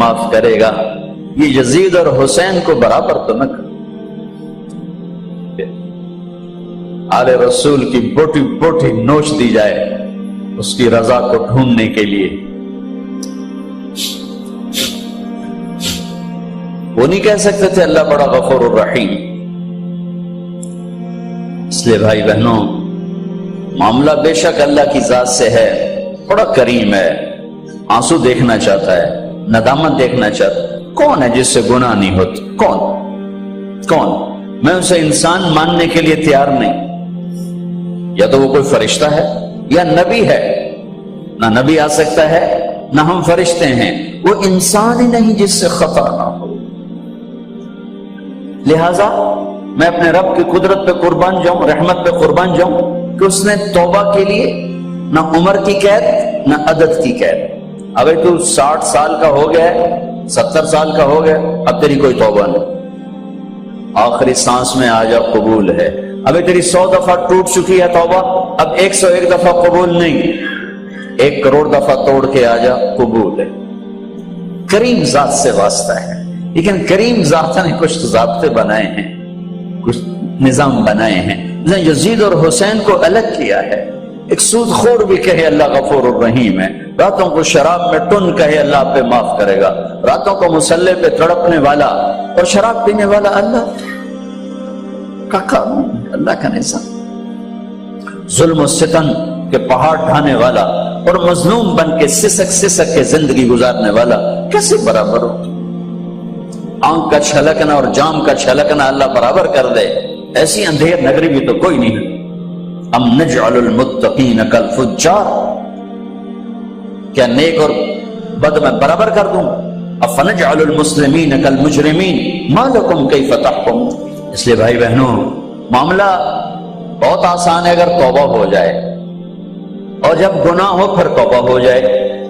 معاف کرے گا. یہ یزید اور حسین کو برابر تو نہ کر. آل رسول کی بوٹی بوٹی نوچ دی جائے اس کی رضا کو ڈھونڈنے کے لیے. وہ نہیں کہہ سکتے تھے اللہ بڑا غفور الرحیم. اس لیے بھائی بہنوں، معاملہ بے شک اللہ کی ذات سے ہے، بڑا کریم ہے، آنسو دیکھنا چاہتا ہے، ندامت دیکھنا چاہتا ہے. کون ہے جس سے گناہ نہیں ہوتا؟ کون؟ میں اسے انسان ماننے کے لیے تیار نہیں. یا تو وہ کوئی فرشتہ ہے یا نبی ہے. نہ نبی آ سکتا ہے نہ ہم فرشتے ہیں. وہ انسان ہی نہیں جس سے خطا نہ ہو. لہذا میں اپنے رب کی قدرت پہ قربان جاؤں، رحمت پہ قربان جاؤں کہ اس نے توبہ کے لیے نہ عمر کی قید نہ عدد کی قید. ابھی تو 60 سال کا ہو گیا ہے، 70 سال کا ہو گیا، اب تیری کوئی توبہ نہیں. آخری سانس میں آ جا، قبول ہے. ابھی تیری 100 دفعہ ٹوٹ چکی ہے توبہ، اب 101 دفعہ قبول نہیں، 1 کروڑ دفعہ توڑ کے آ جا، قبول ہے. کریم ذات سے واسطہ ہے. لیکن کریم ذات نے کچھ ضابطے بنائے ہیں، کچھ نظام بنائے ہیں. یزید اور حسین کو الگ کیا ہے. ایک سود خور بھی کہے اللہ غفور الرحیم ہے، راتوں کو شراب میں ٹن کہے اللہ پہ معاف کرے گا، راتوں کو مصلے پہ تڑپنے والا اور شراب پینے والا اللہ کا قانون، اللہ کا نظام. ظلم و ستم کے پہاڑ ڈھانے والا اور مظلوم بن کے سسک کے زندگی گزارنے والا کیسے برابر ہو؟ آنکھ کا چھلکنا اور جام کا چھلکنا اللہ برابر کر دے، ایسی اندھیر نگری بھی تو کوئی نہیں. ام نجعل المتقین کالفجار، کیا نیک اور بد میں برابر کر دوں؟ افنجعل المسلمین کالمجرمین ما لکم کیف تحکمون. اس لیے بھائی بہنوں، معاملہ بہت آسان ہے اگر توبہ ہو جائے، اور جب گناہ ہو پھر توبہ ہو جائے،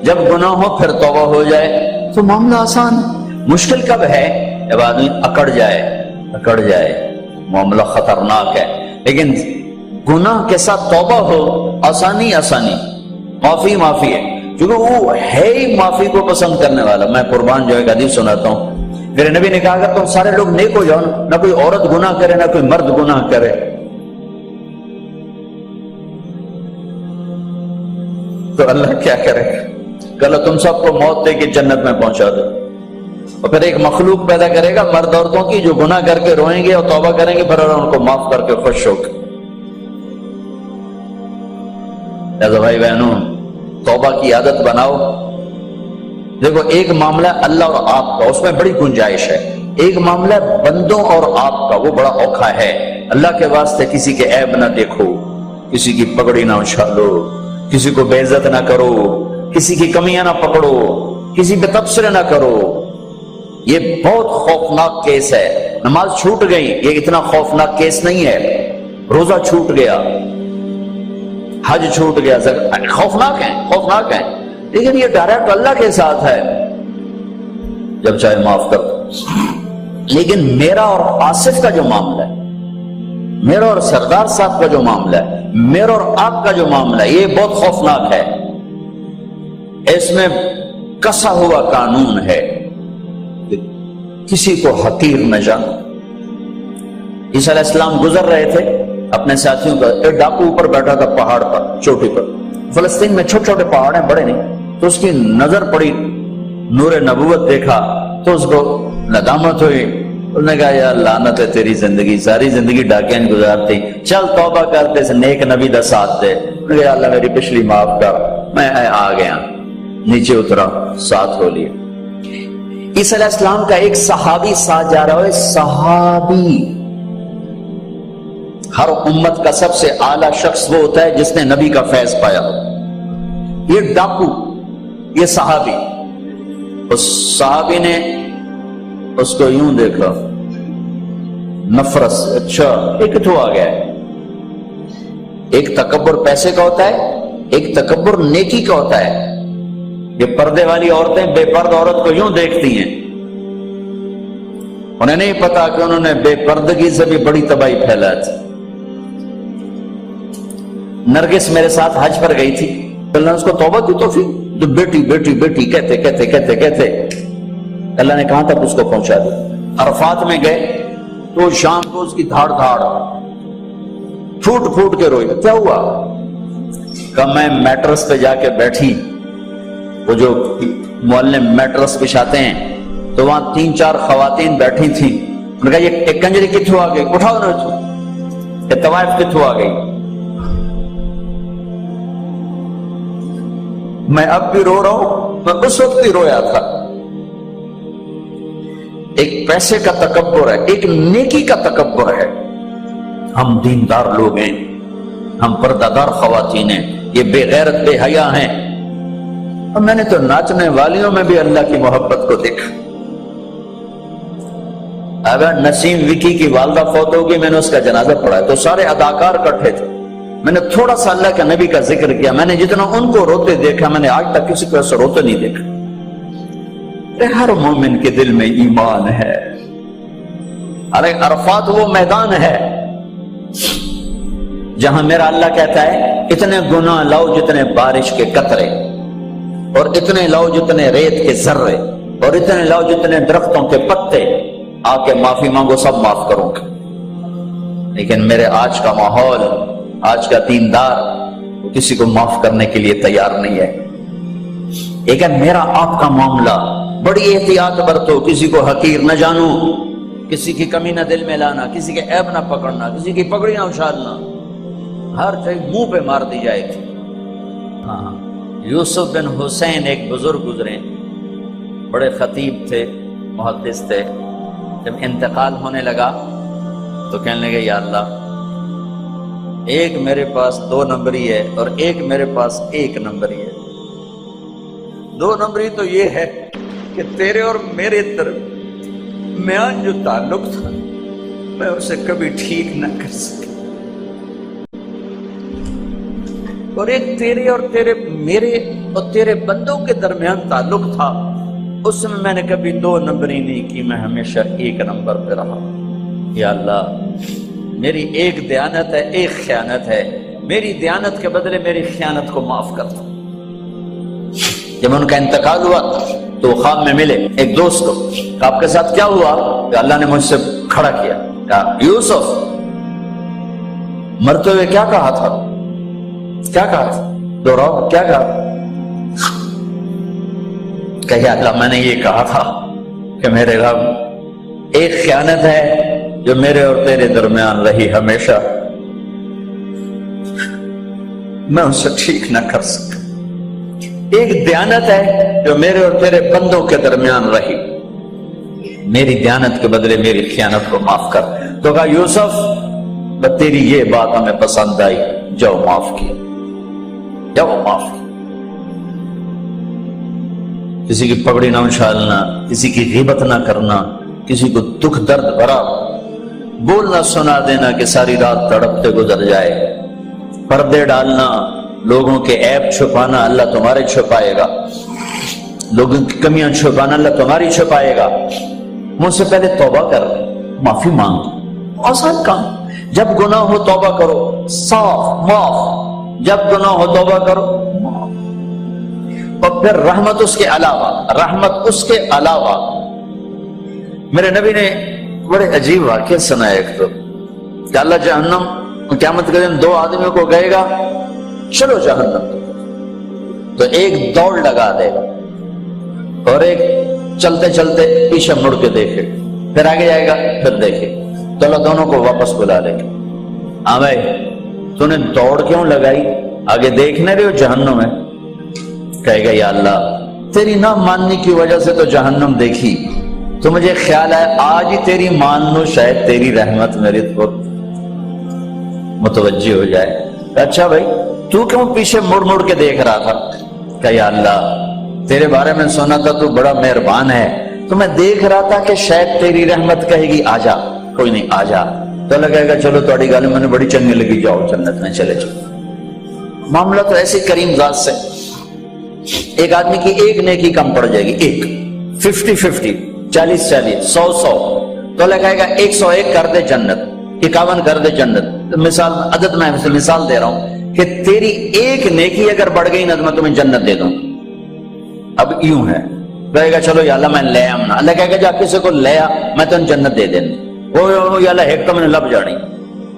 جب گناہ ہو پھر توبہ ہو جائے تو معاملہ آسان. مشکل کب ہے؟ جب آدمی اکڑ جائے، معاملہ خطرناک ہے. لیکن گناہ کے ساتھ توبہ ہو، آسانی معافی ہے، کیونکہ وہ ہے ہی معافی کو پسند کرنے والا. میں قربان جو ایک حدیث سناتا ہوں، میرے نبی نے کہا اگر تم سارے لوگ نیک ہو جاؤ، نہ کوئی عورت گناہ کرے نہ کوئی مرد گناہ کرے، تو اللہ کیا کرے گا؟ کہ اللہ تم سب کو موت دے کے جنت میں پہنچا دے، اور پھر ایک مخلوق پیدا کرے گا مرد عورتوں کی جو گناہ کر کے روئیں گے اور توبہ کریں گے، پھر اللہ ان کو معاف کر کے خوش ہو کے. لہذا بھائی بہنوں، توبہ کی عادت بناؤ. دیکھو، ایک معاملہ اللہ اور آپ کا، اس میں بڑی گنجائش ہے. ایک معاملہ بندوں اور آپ کا، وہ بڑا اوکھا ہے. اللہ کے واسطے کسی کے عیب نہ دیکھو، کسی کی پگڑی نہ اچھالو، کسی کو بے عزت نہ کرو، کسی کی کمیاں نہ پکڑو، کسی پہ تبصرے نہ کرو. یہ بہت خوفناک کیس ہے. نماز چھوٹ گئی، یہ اتنا خوفناک کیس نہیں ہے. روزہ چھوٹ گیا، حج چھوٹ گیا، خوفناک ہے. لیکن یہ ڈائریکٹ اللہ کے ساتھ ہے، جب چاہے معاف کر. لیکن میرا اور آصف کا جو معاملہ ہے، میرا اور سردار صاحب کا جو معاملہ ہے، میرا اور آپ کا جو معاملہ ہے، یہ بہت خوفناک ہے. اس میں کسا ہوا قانون ہے، کسی کو حقیر نہ جان. عیسیٰ علیہ السلام گزر رہے تھے اپنے ساتھیوں کا، ایک ڈاکو اوپر بیٹھا تھا پہاڑ پر، چوٹی پر. فلسطین میں چھوٹے چھوٹے پہاڑ ہیں، بڑے نہیں. تو اس کی نظر پڑی، نور نبوت دیکھا تو اس کو ندامت ہوئی. اس نے کہا یار لعنت ہے تیری زندگی، ساری زندگی ڈاکیاں گزارتی، چل توبہ کرتے سے نیک نبی دا ساتھ دے. یا اللہ میری پچھلی معاف کر. میں آ گیا، نیچے اترا، ساتھ ہو لیا. عیسیٰ علیہ السلام کا ایک صحابی ساتھ جا رہا ہے. صحابی، ہر امت کا سب سے اعلیٰ شخص وہ ہوتا ہے جس نے نبی کا فیض پایا ہو. یہ ڈاکو، یہ صحابی. اس صحابی نے اس کو یوں دیکھا، نفرت سے. اچھا ایک تو آ گیا ہے. ایک تکبر پیسے کا ہوتا ہے، ایک تکبر نیکی کا ہوتا ہے. یہ پردے والی عورتیں بے پردہ عورت کو یوں دیکھتی ہیں، انہیں نہیں پتا کہ انہوں نے بے پردگی سے بھی بڑی تباہی پھیلا تھی. نرگس میرے ساتھ حج پر گئی تھی، اللہ نے اس کو توبہ کی توفیق، جو بیٹی بیٹی بیٹی کہتے اللہ نے کہاں تک اس کو پہنچا دیا۔ عرفات میں گئے تو شام کو اس کی دھاڑ دھاڑ پھوٹ پھوٹ کے روئی۔ کیا ہوا؟ کہ میں میٹرس پہ جا کے بیٹھی، وہ جو معلم میٹرس بچھاتے ہیں، تو وہاں 3-4 خواتین بیٹھی تھیں۔ انہوں نے کہا یہ کنجری کتھوں آ گئی، اٹھاؤ نہ، یہ طوائف کتھوں آ گئی۔ میں اب بھی رو رہا ہوں، میں اس وقت بھی رویا تھا۔ ایک پیسے کا تکبر ہے، ایک نیکی کا تکبر ہے۔ ہم دیندار لوگ ہیں، ہم پردہ دار خواتین ہیں، یہ بے غیرت بے حیا ہیں۔ اور میں نے تو ناچنے والیوں میں بھی اللہ کی محبت کو دیکھا۔ اگر نسیم وکی کی والدہ فوت ہوگی، میں نے اس کا جنازہ پڑھا تو سارے اداکار کٹھے تھے، میں نے تھوڑا سا اللہ کے نبی کا ذکر کیا۔ میں نے جتنا ان کو روتے دیکھا، میں نے آج تک کسی کو ایسا روتے نہیں دیکھا۔ ہر مومن کے دل میں ایمان ہے۔ ارے عرفات وہ میدان ہے جہاں میرا اللہ کہتا ہے اتنے گناہ لاؤ جتنے بارش کے قطرے، اور اتنے لاؤ جتنے ریت کے ذرے، اور اتنے لاؤ جتنے درختوں کے پتے، آ کے معافی مانگو، سب معاف کروں گا۔ لیکن میرے آج کا ماحول، آج کا دیندار کسی کو معاف کرنے کے لیے تیار نہیں ہے۔ لیکن میرا آپ کا معاملہ بڑی احتیاط برتو، کسی کو حقیر نہ جانو، کسی کی کمی نہ دل میں لانا، کسی کے عیب نہ پکڑنا، کسی کی پگڑی نہ اچھالنا، ہر چیز منہ پہ مار دی جائے گی۔ ہاں، یوسف بن حسین ایک بزرگ گزرے، بڑے خطیب تھے، محدث تھے۔ جب انتقال ہونے لگا تو کہنے لگے یا اللہ، ایک میرے پاس 2 نمبری ہے اور ایک میرے پاس 1 نمبری ہے۔ 2 نمبری تو یہ ہے کہ تیرے اور میرے درمیان جو تعلق تھا میں اسے کبھی ٹھیک نہ کر سکا، اور ایک تیرے اور میرے اور تیرے بندوں کے درمیان تعلق تھا، اس میں نے کبھی 2 نمبری نہیں کی، میں ہمیشہ 1 نمبر پہ رہا۔ یا اللہ، میری ایک دیانت ہے، ایک خیانت ہے، میری دیانت کے بدلے میری خیانت کو معاف کر دو۔ جب ان کا انتقال ہوا تو خواب میں ملے ایک دوست کو، کہ آپ کے ساتھ کیا ہوا؟ کہ اللہ نے مجھ سے کھڑا کیا، کہا یوسف مرتے ہوئے کیا کہا تھا؟ کیا کہا تھا؟ دوہراؤ، کیا کہا؟ کہ اللہ میں نے یہ کہا تھا کہ میرے رب، ایک خیانت ہے جو میرے اور تیرے درمیان رہی ہمیشہ، میں اسے ٹھیک نہ کر سکا۔ ایک دیانت ہے جو میرے اور تیرے بندوں کے درمیان رہی، میری دیانت کے بدلے میری خیانت کو معاف کر۔ تو کہا یوسف، تیری یہ بات ہمیں پسند آئی، جاؤ معاف کیا، جاؤ معاف کیا۔ کسی کی پگڑی نہ اچھالنا، کسی کی غیبت نہ کرنا، کسی کو دکھ درد بھرا بولنا سنا دینا کہ ساری رات تڑپتے گزر جائے، پردے ڈالنا، لوگوں کے عیب چھپانا، اللہ تمہارے چھپائے گا، لوگوں کی کمیاں چھپانا، اللہ تمہاری چھپائے گا۔ مجھ سے پہلے توبہ کر، معافی مانگ، آسان کام۔ جب گناہ ہو توبہ کرو، صاف معاف، جب گناہ ہو توبہ کرو معاف۔ اور پھر رحمت اس کے علاوہ، رحمت اس کے علاوہ میرے نبی نے بڑے عجیب واقعہ سنایا ایک تو، کہ اللہ جہنم قیامت کے دن 2 آدمیوں کو کہے گا چلو جہنم، تو ایک دوڑ لگا دے گا اور ایک چلتے چلتے پیچھے مڑ کے دیکھے، پھر آگے جائے گا، پھر دیکھے، تو اللہ دونوں کو واپس بلا لے گا۔ ہاں بھائی، تو نے دوڑ کیوں لگائی؟ آگے دیکھنے رہے ہو جہنم ہے؟ کہے گا یا اللہ، تیری نہ ماننے کی وجہ سے تو جہنم دیکھی، تو مجھے خیال ہے آج ہی تیری مان لو، شاید تیری رحمت میری طرف متوجہ ہو جائے۔ اچھا بھائی، تو کیوں پیچھے مڑ مڑ کے دیکھ رہا تھا؟ کہ یا اللہ، تیرے بارے میں سنا تھا تو بڑا مہربان ہے، تو میں دیکھ رہا تھا کہ شاید تیری رحمت کہے گی آ جا۔ کوئی نہیں، آ جا۔ تو اللہ کہے گا چلو تھوڑی گل میں نے بڑی چنگی لگی، جاؤ جنت میں چلے جاؤ۔ معاملہ تو ایسے کریم ذات سے، ایک آدمی کی ایک نیکی کم پڑ جائے گی، ایک 50-50، 40-40، 100-100، تو اللہ کہے گا 101 کر دے جنت، 51 کر دے جنت۔ مثال عدد میں مثال دے رہا ہوں کہ تیری ایک نیکی اگر بڑھ گئی نا تو میں تمہیں جنت دے دوں۔ اب یوں ہے کہے گا چلو یا اللہ میں لے آؤں نا، اللہ کہے گا جا کسی کو لے آ میں تن جنت دے دینا، وہ یا اللہ ایک تو میں نے لب جانی،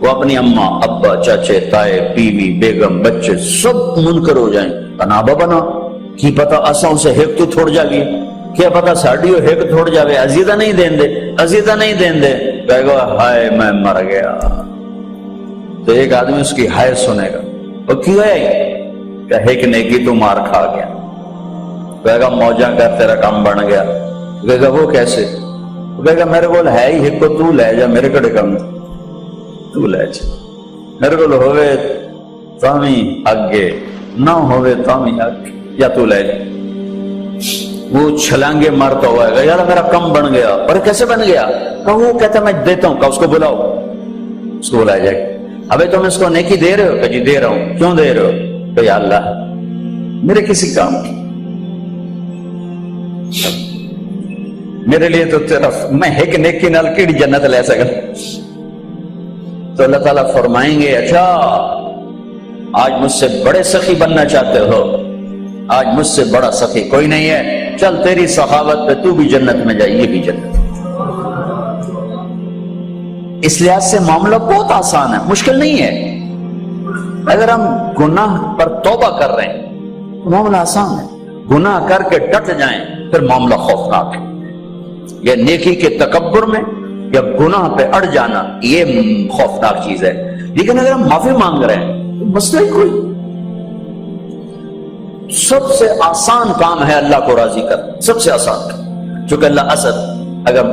وہ اپنی اماں ابا چاچے تائے بیوی بیگم بچے سب منکر ہو جائیں، انابا بنا کی پتا اساں سے ہیک تو تھوڑ جا گئی، کیا پتا ساڑیو ہیک تھوڑ جاوے، عزیزہ نہیں دین دے، عزیزہ نہیں دین دے، کہے گا ہائے میں مر گیا۔ تو ایک آدمی اس کی ہائے سنے گا، وہ کیوں ہے کہے کہ نیکی تو مار کھا گیا، کہے گا موجہ کر تیرا کام بن گیا، کہے گا وہ کیسے، کہے گا میرے کو ہے ہی ہیک کو تو لے جا، میرے کڑے کم تو لے جا، میرے کو ہوئے تامی اگے نہ ہوئے تامی اگے، یا تو لے جا۔ وہ چھلانگے مارتا ہوا ہے، یار میرا کم بن گیا، اور کیسے بن گیا، کہ وہ کہتا میں دیتا ہوں، کہ اس کو بلاؤ، اس کو بلایا جائے، ابھی تم اس کو نیکی دے رہے ہو، کہ جی دے رہا ہوں، کیوں دے رہے ہو، کہ یا اللہ میرے کسی کام کی، میرے لیے تو تیرا میں ایک نیکی نال کیڑی جنت لے سکا۔ تو اللہ تعالیٰ فرمائیں گے اچھا آج مجھ سے بڑے سخی بننا چاہتے ہو، آج مجھ سے بڑا سخی کوئی نہیں ہے، چل تیری سخاوت پہ تو بھی جنت میں جائے، یہ بھی جنت۔ اس لحاظ سے معاملہ بہت آسان ہے، مشکل نہیں ہے۔ اگر ہم گناہ پر توبہ کر رہے ہیں تو معاملہ آسان ہے، گناہ کر کے ڈٹ جائیں پھر معاملہ خوفناک ہے۔ یا نیکی کے تکبر میں یا گناہ پہ اڑ جانا یہ خوفناک چیز ہے، لیکن اگر ہم معافی مانگ رہے ہیں تو مسئلہ ہی کوئی، سب سے آسان کام ہے اللہ کو راضی کر، سب سے آسان کام۔ چونکہ اللہ اسد، اگر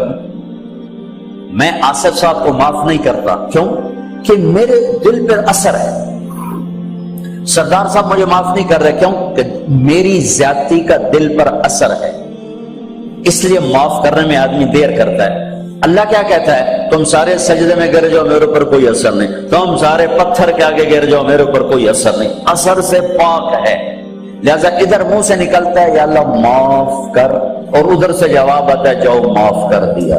میں آصف صاحب کو معاف نہیں کرتا، کیوں کہ میرے دل پر اثر ہے، سردار صاحب مجھے معاف نہیں کر رہے، کیوں کہ میری زیادتی کا دل پر اثر ہے، اس لیے معاف کرنے میں آدمی دیر کرتا ہے۔ اللہ کیا کہتا ہے، تم سارے سجدے میں گر جاؤ میرے اوپر کوئی اثر نہیں، تم سارے پتھر کے آگے گر جاؤ میرے اوپر کوئی اثر نہیں، اثر سے پاک ہے۔ لہذا ادھر منہ سے نکلتا ہے یا اللہ معاف کر، اور ادھر سے جواب آتا ہے جاؤ معاف کر دیا۔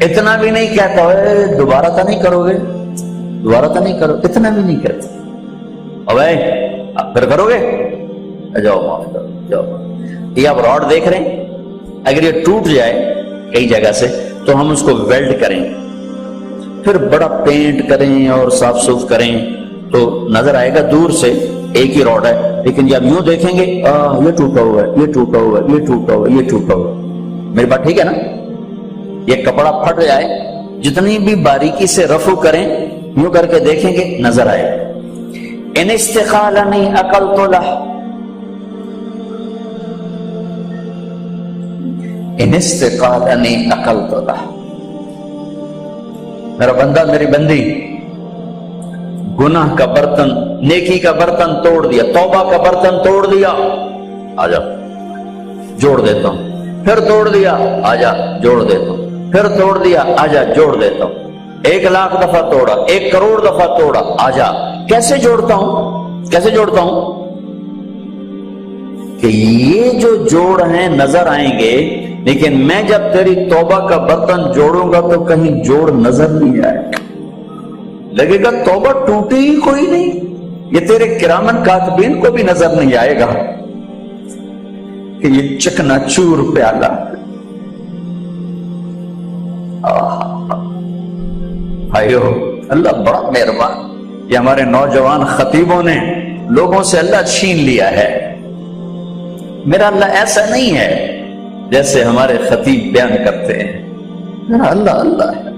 اتنا بھی نہیں کہتا ہے دوبارہ تو نہیں کرو گے، دوبارہ تو نہیں کرو، اتنا بھی نہیں کہتا، اب پھر کرو گے، جاؤ معاف کرو جاؤ۔ یہ آپ راڈ دیکھ رہے ہیں، اگر یہ ٹوٹ جائے کئی جگہ سے تو ہم اس کو ویلڈ کریں، پھر بڑا پینٹ کریں اور صاف صوف کریں تو نظر آئے گا دور سے ایک ہی راڈ ہے، لیکن جب یوں دیکھیں گے یہ ٹوٹا ہوا ہے، یہ ٹوٹا ہوا ہے، یہ ٹوٹا ہوا ہے، یہ ٹوٹا ہوا ہے۔ میری بات ٹھیک ہے نا؟ یہ کپڑا پھٹ جائے جتنی بھی باریکی سے رفو کریں یوں کر کے دیکھیں گے نظر آئے گا۔ ان استقالنی عقلت لہ، ان استقالنی عقلت لہ، میرا بندہ میری بندی گناہ کا برتن نیکی کا برتن توڑ دیا، توبہ کا برتن توڑ دیا، آجا جوڑ دیتا ہوں، پھر توڑ دیا آجا جوڑ دیتا ہوں، پھر توڑ دیا آجا جوڑ دیتا ہوں، 1,00,000 دفعہ توڑا، 1 کروڑ دفعہ توڑا، آجا کیسے جوڑتا ہوں، کیسے جوڑتا ہوں کہ یہ جو جوڑ ہیں نظر آئیں گے، لیکن میں جب تیری توبہ کا برتن جوڑوں گا تو کہیں جوڑ نظر نہیں آئے گا، لگے گا توبہ ٹوٹی ہی کوئی نہیں، یہ تیرے کرامن کاتبین کو بھی نظر نہیں آئے گا کہ یہ چکنا چور پیالہ۔ بھائیو اللہ بڑا مہربان، یہ ہمارے نوجوان خطیبوں نے لوگوں سے اللہ چھین لیا ہے۔ میرا اللہ ایسا نہیں ہے جیسے ہمارے خطیب بیان کرتے ہیں، میرا اللہ اللہ ہے۔